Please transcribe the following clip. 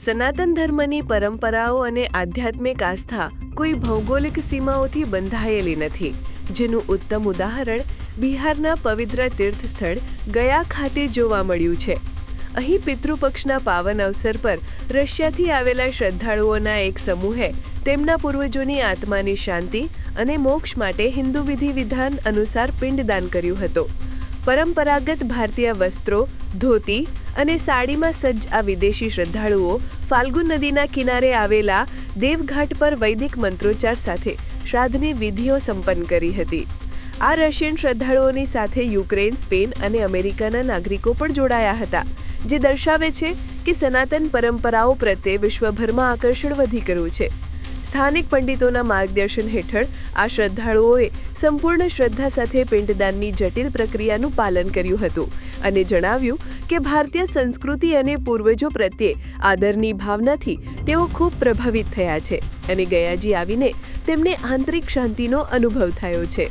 સનાતન ધર્મની પરંપરાઓ અને આધ્યાત્મિક આસ્થા કોઈ ભૌગોલિક સીમાઓથી બંધાયેલી નથી, જેનું ઉત્તમ ઉદાહરણ બિહારના પવિત્ર તીર્થસ્થળ ગયા ખાતે જોવા મળ્યું છે. અહીં પિતૃપક્ષના પાવન અવસર પર રશિયાથી આવેલા શ્રદ્ધાળુઓના એક સમૂહે તેમના પૂર્વજોની આત્માની શાંતિ અને મોક્ષ માટે હિન્દુ વિધિ વિધાન અનુસાર પિંડદાન કર્યું હતું. પરંપરાગત ભારતીય વસ્ત્રો, ધોતી અને સાડીમાં સજ્જ આ વિદેશી શ્રદ્ધાળુઓ ફાલ્ગુ નદીના કિનારે આવેલા દેવઘાટ પર વૈદિક મંત્રોચ્ચાર સાથે શ્રાદ્ધની વિધિઓ સંપન્ન કરી હતી. આ રશિયન શ્રદ્ધાળુઓની સાથે યુક્રેન, સ્પેન અને અમેરિકાના નાગરિકો પણ જોડાયા હતા, જે દર્શાવે છે કે સનાતન પરંપરાઓ પ્રત્યે વિશ્વભરમાં આકર્ષણ વધી ગયું છે. સ્થાનિક પંડિતોના માર્ગદર્શન હેઠળ આ શ્રદ્ધાળુઓએ સંપૂર્ણ શ્રદ્ધા સાથે પિંડદાનની જટિલ પ્રક્રિયાનું પાલન કર્યું હતું અને જણાવ્યું કે ભારતીય સંસ્કૃતિ અને પૂર્વજો પ્રત્યે આદરની ભાવનાથી તેઓ ખૂબ પ્રભાવિત થયા છે અને ગયાજી આવીને તેમને આંતરિક શાંતિનો અનુભવ થયો છે.